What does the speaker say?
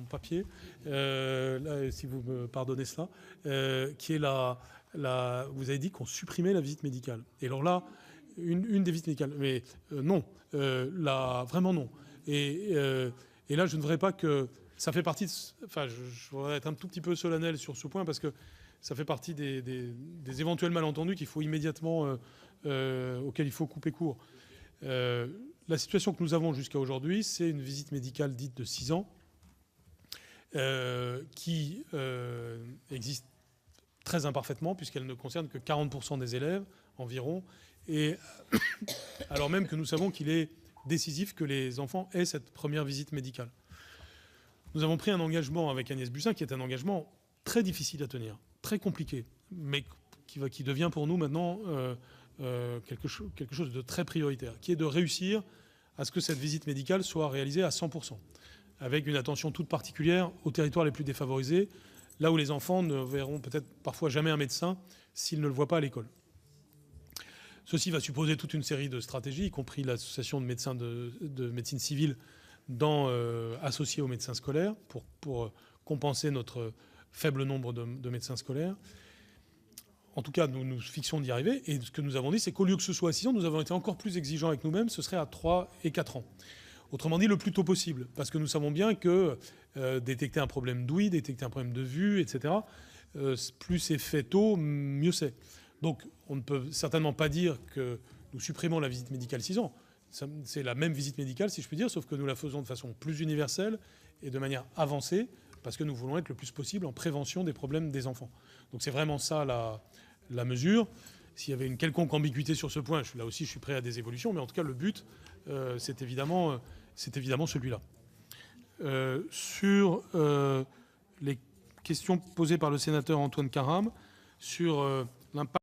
papier, là, si vous me pardonnez cela, qui est vous avez dit qu'on supprimait la visite médicale. Et alors là, une des visites médicales, mais non, vraiment non. Et là, je ne voudrais pas que ça fait partie. Enfin, je voudrais être un tout petit peu solennel sur ce point parce que ça fait partie des éventuels malentendus qu'il faut immédiatement, auxquels il faut couper court. La situation que nous avons jusqu'à aujourd'hui, c'est une visite médicale dite de 6 ans qui existe très imparfaitement puisqu'elle ne concerne que 40% des élèves environ, et alors même que nous savons qu'il est décisif que les enfants aient cette première visite médicale. Nous avons pris un engagement avec Agnès Buzyn qui est un engagement très difficile à tenir, très compliqué, mais qui devient pour nous maintenant quelque chose de très prioritaire, qui est de réussir à ce que cette visite médicale soit réalisée à 100%, avec une attention toute particulière aux territoires les plus défavorisés, là où les enfants ne verront peut-être parfois jamais un médecin s'ils ne le voient pas à l'école. Ceci va supposer toute une série de stratégies, y compris l'association de médecins de médecine civile associés aux médecins scolaires pour compenser notre faible nombre de médecins scolaires. En tout cas, nous nous fixons d'y arriver. Et ce que nous avons dit, c'est qu'au lieu que ce soit à 6 ans, nous avons été encore plus exigeants avec nous-mêmes, ce serait à 3 et 4 ans. Autrement dit, le plus tôt possible. Parce que nous savons bien que détecter un problème d'ouïe, détecter un problème de vue, etc., plus c'est fait tôt, mieux c'est. Donc, on ne peut certainement pas dire que nous supprimons la visite médicale 6 ans. C'est la même visite médicale, si je puis dire, sauf que nous la faisons de façon plus universelle et de manière avancée, parce que nous voulons être le plus possible en prévention des problèmes des enfants. Donc c'est vraiment ça la mesure. S'il y avait une quelconque ambiguïté sur ce point, là aussi je suis prêt à des évolutions, mais en tout cas le but, c'est évidemment celui-là. Sur les questions posées par le sénateur Antoine Karam, sur l'impact